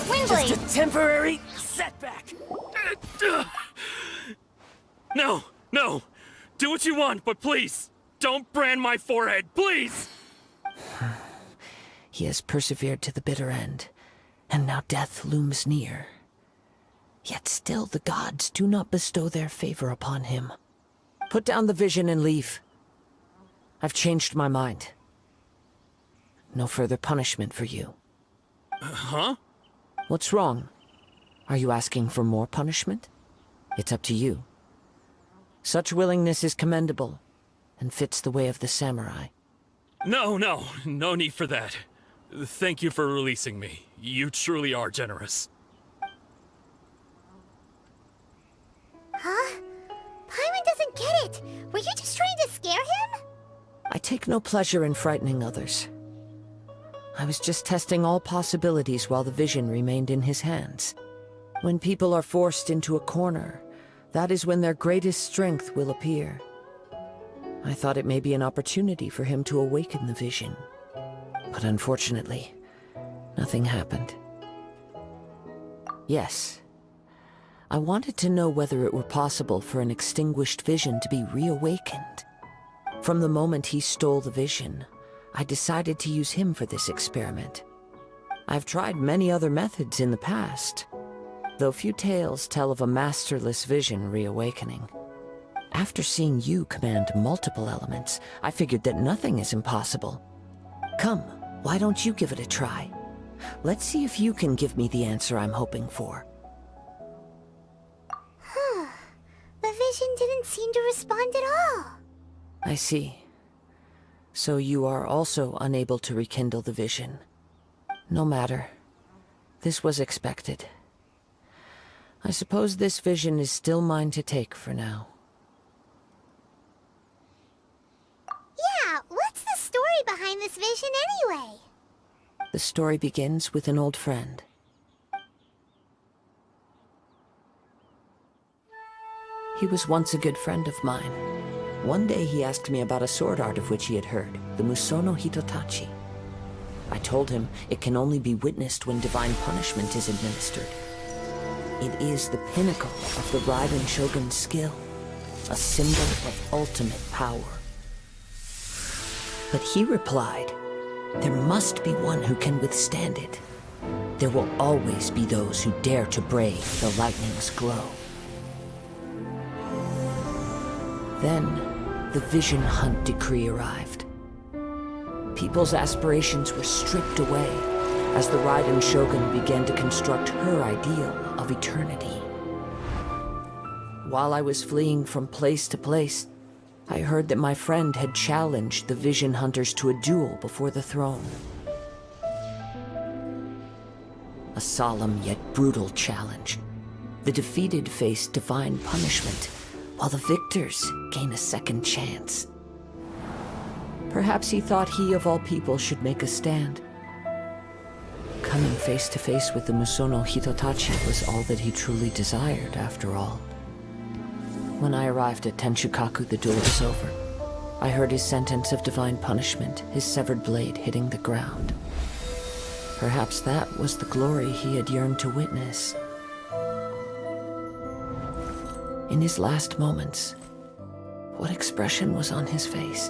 Windblade! Just a temporary setback. No! Do what you want, but please, don't brand my forehead, please! He has persevered to the bitter end, and now death looms near. Yet still the gods do not bestow their favor upon him. Put down the vision and leave. I've changed my mind. No further punishment for you. Huh? What's wrong? Are you asking for more punishment? It's up to you. Such willingness is commendable, and fits the way of the samurai. No need for that. Thank you for releasing me. You truly are generous. Huh? Paimon doesn't get it! Were you just trying to scare him? I take no pleasure in frightening others. I was just testing all possibilities while the vision remained in his hands. When people are forced into a corner, that is when their greatest strength will appear. I thought it may be an opportunity for him to awaken the vision. But unfortunately, nothing happened. Yes, I wanted to know whether it were possible for an extinguished vision to be reawakened. From the moment he stole the vision, I decided to use him for this experiment. I've tried many other methods in the past, though few tales tell of a masterless vision reawakening. After seeing you command multiple elements, I figured that nothing is impossible. Come, why don't you give it a try? Let's see if you can give me the answer I'm hoping for. vision didn't seem to respond at all. I see. So you are also unable to rekindle the vision. No matter. This was expected. I suppose this vision is still mine to take for now. Yeah, what's the story behind this vision anyway? The story begins with an old friend. He was once a good friend of mine. One day he asked me about a sword art of which he had heard, the Musono Hitotachi. I told him it can only be witnessed when divine punishment is administered. It is the pinnacle of the Raiden Shogun's skill, a symbol of ultimate power. But he replied, there must be one who can withstand it. There will always be those who dare to brave the lightning's glow. Then, the Vision Hunt decree arrived. People's aspirations were stripped away as the Raiden Shogun began to construct her ideal of eternity. While I was fleeing from place to place, I heard that my friend had challenged the Vision Hunters to a duel before the throne. A solemn yet brutal challenge. The defeated face divine punishment, while the victors gain a second chance. Perhaps he thought he of all people should make a stand. Coming face to face with the Musono Hitotachi was all that he truly desired, after all. When I arrived at Tenshukaku, the duel was over. I heard his sentence of divine punishment, his severed blade hitting the ground. Perhaps that was the glory he had yearned to witness. In his last moments, what expression was on his face?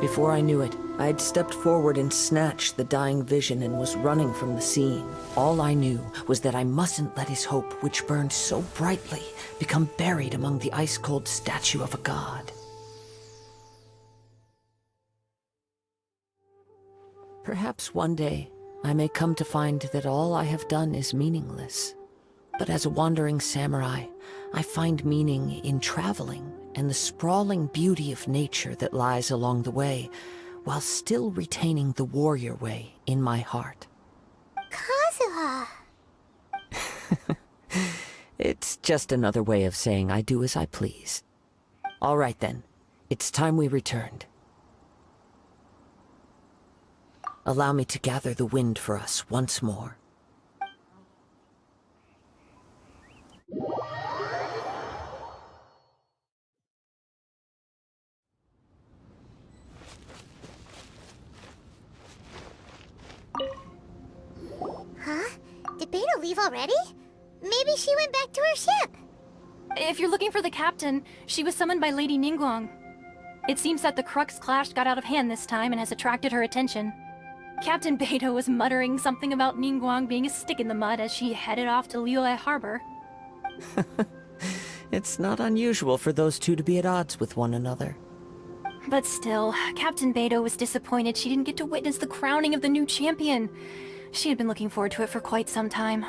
Before I knew it, I had stepped forward and snatched the dying vision and was running from the scene. All I knew was that I mustn't let his hope, which burned so brightly, become buried among the ice-cold statue of a god. Perhaps one day, I may come to find that all I have done is meaningless. But as a wandering samurai, I find meaning in traveling and the sprawling beauty of nature that lies along the way, while still retaining the warrior way in my heart. Kazuha! It's just another way of saying I do as I please. All right then, it's time we returned. Allow me to gather the wind for us once more. Huh? Did Beta leave already? Maybe she went back to her ship. If you're looking for the captain, she was summoned by Lady Ningguang. It seems that the Crux clash got out of hand this time and has attracted her attention. Captain Beto was muttering something about Ningguang being a stick in the mud as she headed off to Liyue Harbor. It's not unusual for those two to be at odds with one another. But still, Captain Beto was disappointed she didn't get to witness the crowning of the new champion. She had been looking forward to it for quite some time.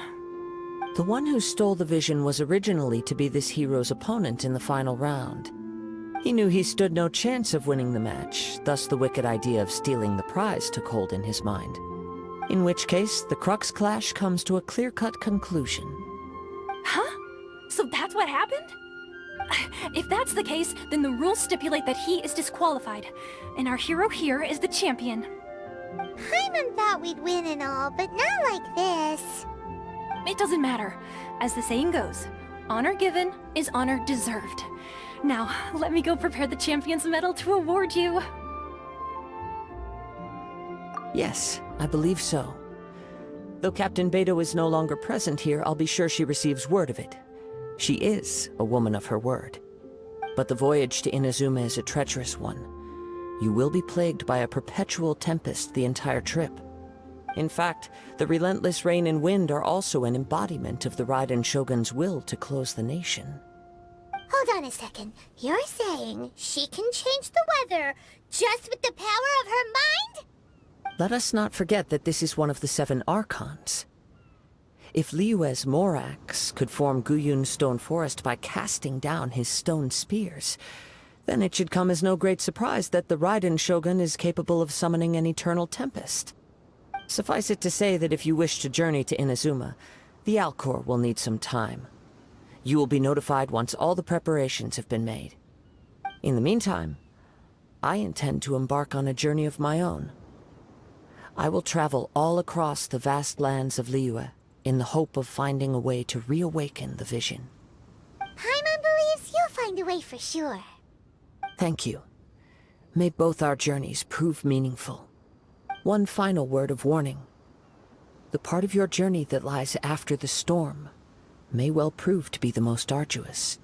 The one who stole the vision was originally to be this hero's opponent in the final round. He knew he stood no chance of winning the match, thus the wicked idea of stealing the prize took hold in his mind. In which case, the Crux clash comes to a clear-cut conclusion. Huh? So that's what happened? If that's the case, then the rules stipulate that he is disqualified, and our hero here is the champion. Paimon thought we'd win and all, but not like this. It doesn't matter. As the saying goes, honor given is honor deserved. Now, let me go prepare the champion's medal to award you. Yes, I believe so. Though Captain Beto is no longer present here, I'll be sure she receives word of it. She is a woman of her word. But the voyage to Inazuma is a treacherous one. You will be plagued by a perpetual tempest the entire trip. In fact, the relentless rain and wind are also an embodiment of the Raiden Shogun's will to close the nation. Hold on a second. You're saying she can change the weather just with the power of her mind? Let us not forget that this is one of the 7 Archons. If Liyue's Morax could form Guyun's stone forest by casting down his stone spears, then it should come as no great surprise that the Raiden Shogun is capable of summoning an eternal tempest. Suffice it to say that if you wish to journey to Inazuma, the Alcor will need some time. You will be notified once all the preparations have been made. In the meantime, I intend to embark on a journey of my own. I will travel all across the vast lands of Liyue in the hope of finding a way to reawaken the vision. Paimon believes you'll find a way for sure. Thank you. May both our journeys prove meaningful. One final word of warning. The part of your journey that lies after the storm may well prove to be the most arduous.